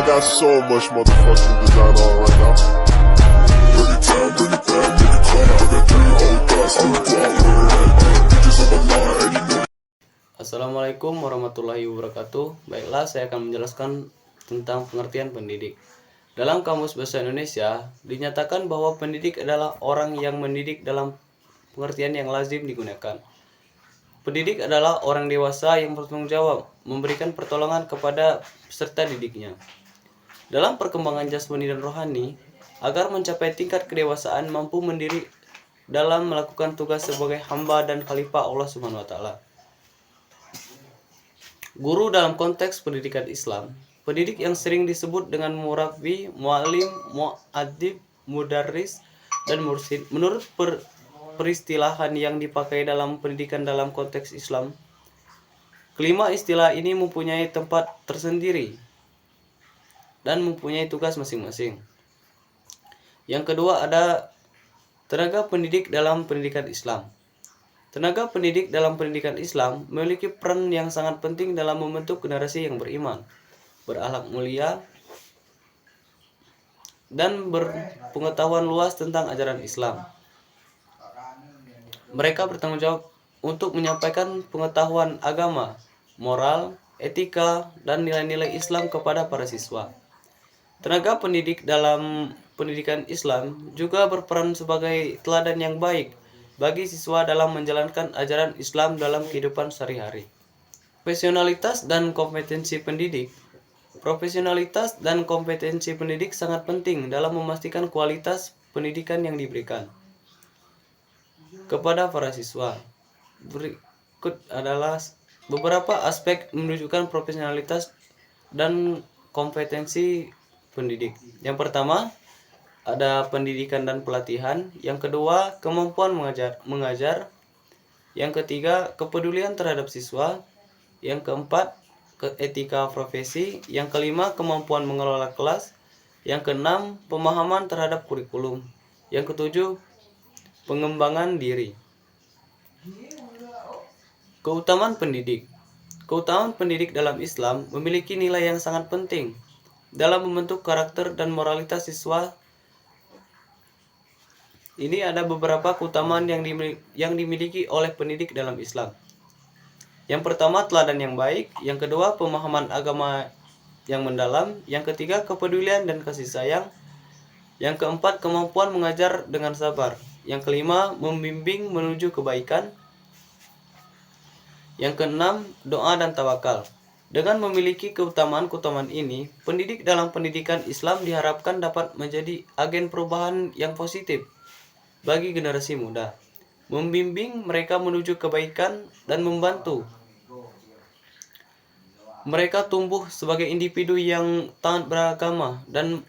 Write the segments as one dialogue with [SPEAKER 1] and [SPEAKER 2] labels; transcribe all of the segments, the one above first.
[SPEAKER 1] got so much motherfucking design on right now. Bring it down, bring it back, make it clap. I got 3 old thoughts, I'm the guap with it. Bitches on my line, and you know.
[SPEAKER 2] Assalamualaikum warahmatullahi wabarakatuh. Baiklah, saya akan menjelaskan tentang pengertian pendidik. Dalam Kamus Bahasa Indonesia, dinyatakan bahwa pendidik adalah orang yang mendidik dalam pengertian yang lazim digunakan. Pendidik adalah orang dewasa yang bertanggung jawab, memberikan pertolongan kepada peserta didiknya dalam perkembangan jasmani dan rohani, agar mencapai tingkat kedewasaan mampu mendiri dalam melakukan tugas sebagai hamba dan khalifah Allah Subhanahu wa taala. Guru dalam konteks pendidikan Islam, pendidik yang sering disebut dengan murabbi, muallim, muadzib, mudarris, dan mursyid. Menurut peristilahan yang dipakai dalam pendidikan dalam konteks Islam, kelima istilah ini mempunyai tempat tersendiri dan mempunyai tugas masing-masing. Yang kedua ada tenaga pendidik dalam pendidikan Islam. Tenaga pendidik dalam pendidikan Islam memiliki peran yang sangat penting dalam membentuk generasi yang beriman, berakhlak mulia, dan berpengetahuan luas tentang ajaran Islam. Mereka bertanggung jawab untuk menyampaikan pengetahuan agama, moral, etika, dan nilai-nilai Islam kepada para siswa. Tenaga pendidik dalam pendidikan Islam juga berperan sebagai teladan yang baik bagi siswa dalam menjalankan ajaran Islam dalam kehidupan sehari-hari. Profesionalitas dan kompetensi pendidik. Profesionalitas dan kompetensi pendidik sangat penting dalam memastikan kualitas pendidikan yang diberikan kepada para siswa. Berikut adalah beberapa aspek menunjukkan profesionalitas dan kompetensi pendidik. Yang pertama, ada pendidikan dan pelatihan. Yang kedua, kemampuan mengajar. Yang ketiga, kepedulian terhadap siswa. Yang keempat, etika profesi. Yang kelima, kemampuan mengelola kelas. Yang keenam, pemahaman terhadap kurikulum. Yang ketujuh, pengembangan diri. Keutamaan pendidik. Keutamaan pendidik dalam Islam memiliki nilai yang sangat penting dalam membentuk karakter dan moralitas siswa. Ini ada beberapa keutamaan yang dimiliki oleh pendidik dalam Islam. Yang pertama, teladan yang baik. Yang kedua, pemahaman agama yang mendalam. Yang ketiga, kepedulian dan kasih sayang. Yang keempat, kemampuan mengajar dengan sabar. Yang kelima, membimbing menuju kebaikan. Yang keenam, doa dan tawakal. Dengan memiliki keutamaan-keutamaan ini, pendidik dalam pendidikan Islam diharapkan dapat menjadi agen perubahan yang positif bagi generasi muda, membimbing mereka menuju kebaikan dan membantu mereka tumbuh sebagai individu yang taat beragama dan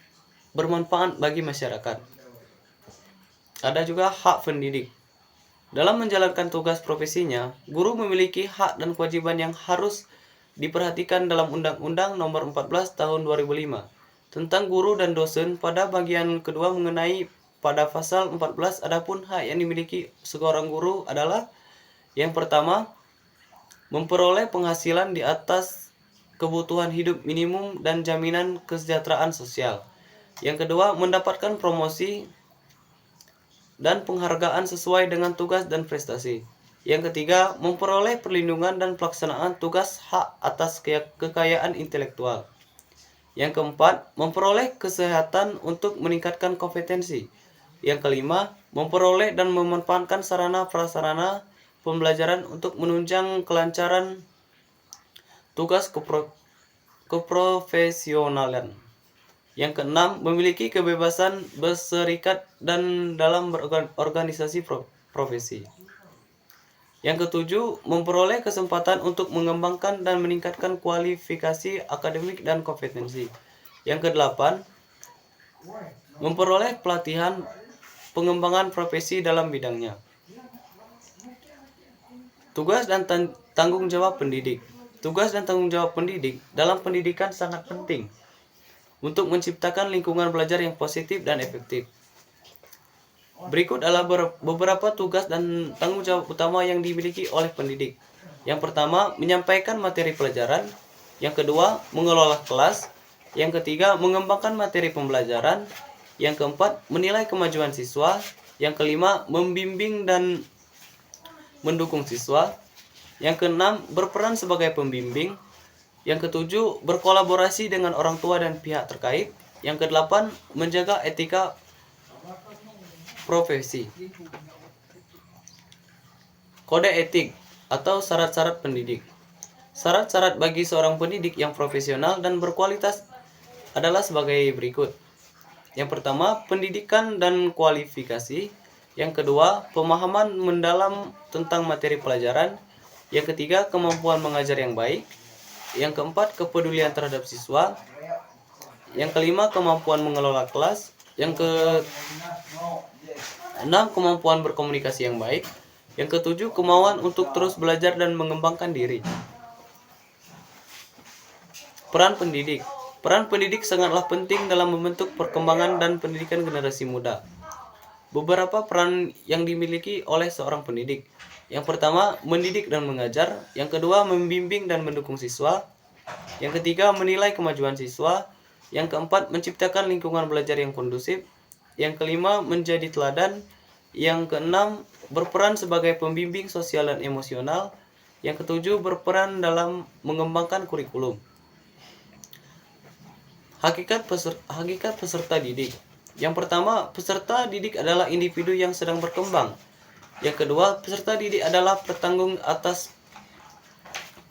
[SPEAKER 2] bermanfaat bagi masyarakat. Ada juga hak pendidik. Dalam menjalankan tugas profesinya, guru memiliki hak dan kewajiban yang harus diperhatikan dalam Undang-Undang Nomor 14 Tahun 2005 tentang guru dan dosen. Pada bagian kedua mengenai pada pasal 14, adapun hak yang dimiliki seorang guru adalah: yang pertama, memperoleh penghasilan di atas kebutuhan hidup minimum dan jaminan kesejahteraan sosial. Yang kedua, mendapatkan promosi dan penghargaan sesuai dengan tugas dan prestasi. Yang ketiga, memperoleh perlindungan dan pelaksanaan tugas hak atas kekayaan intelektual. Yang keempat, memperoleh kesehatan untuk meningkatkan kompetensi. Yang kelima, memperoleh dan memanfaatkan sarana prasarana pembelajaran untuk menunjang kelancaran tugas keprofesionalan. Yang keenam, memiliki kebebasan berserikat dan dalam berorganisasi profesi. Yang ketujuh, memperoleh kesempatan untuk mengembangkan dan meningkatkan kualifikasi akademik dan kompetensi. Yang kedelapan, memperoleh pelatihan pengembangan profesi dalam bidangnya. Tugas dan tanggung jawab pendidik. Tugas dan tanggung jawab pendidik dalam pendidikan sangat penting untuk menciptakan lingkungan belajar yang positif dan efektif. Berikut adalah beberapa tugas dan tanggung jawab utama yang dimiliki oleh pendidik. Yang pertama, menyampaikan materi pelajaran. Yang kedua, mengelola kelas. Yang ketiga, mengembangkan materi pembelajaran. Yang keempat, menilai kemajuan siswa. Yang kelima, membimbing dan mendukung siswa. Yang keenam, berperan sebagai pembimbing. Yang ketujuh, berkolaborasi dengan orang tua dan pihak terkait. Yang kedelapan, menjaga etika profesi. Kode etik atau syarat-syarat pendidik. Syarat-syarat bagi seorang pendidik yang profesional dan berkualitas adalah sebagai berikut. Yang pertama, pendidikan dan kualifikasi. Yang kedua, pemahaman mendalam tentang materi pelajaran. Yang ketiga, kemampuan mengajar yang baik. Yang keempat, kepedulian terhadap siswa. Yang kelima, kemampuan mengelola kelas. Yang keenam, kemampuan berkomunikasi yang baik. Yang ketujuh, kemauan untuk terus belajar dan mengembangkan diri. Peran pendidik. Peran pendidik sangatlah penting dalam membentuk perkembangan dan pendidikan generasi muda. Beberapa peran yang dimiliki oleh seorang pendidik. Yang pertama, mendidik dan mengajar. Yang kedua, membimbing dan mendukung siswa. Yang ketiga, menilai kemajuan siswa. Yang keempat, menciptakan lingkungan belajar yang kondusif. Yang kelima, menjadi teladan. Yang keenam, berperan sebagai pembimbing sosial dan emosional. Yang ketujuh, berperan dalam mengembangkan kurikulum. Hakikat peserta didik. Yang pertama, peserta didik adalah individu yang sedang berkembang. Yang kedua, peserta didik adalah bertanggung atas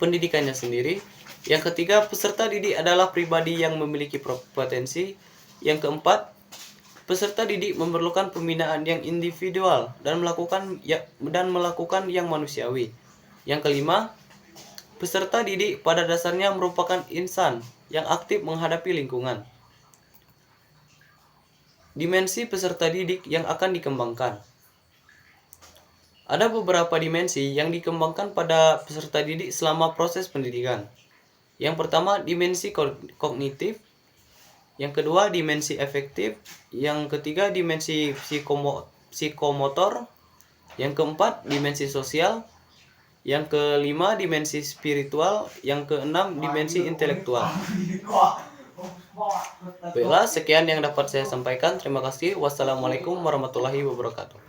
[SPEAKER 2] pendidikannya sendiri. Yang ketiga, peserta didik adalah pribadi yang memiliki potensi. Yang keempat, peserta didik memerlukan pembinaan yang individual dan melakukan yang manusiawi. Yang kelima, peserta didik pada dasarnya merupakan insan yang aktif menghadapi lingkungan. Dimensi peserta didik yang akan dikembangkan. Ada beberapa dimensi yang dikembangkan pada peserta didik selama proses pendidikan. Yang pertama, dimensi kognitif. Yang kedua, dimensi efektif. Yang ketiga, dimensi psikomotor. Yang keempat, dimensi sosial. Yang kelima, dimensi spiritual. Yang keenam, dimensi intelektual. Baiklah, sekian yang dapat saya sampaikan. Terima kasih. Wassalamualaikum warahmatullahi wabarakatuh.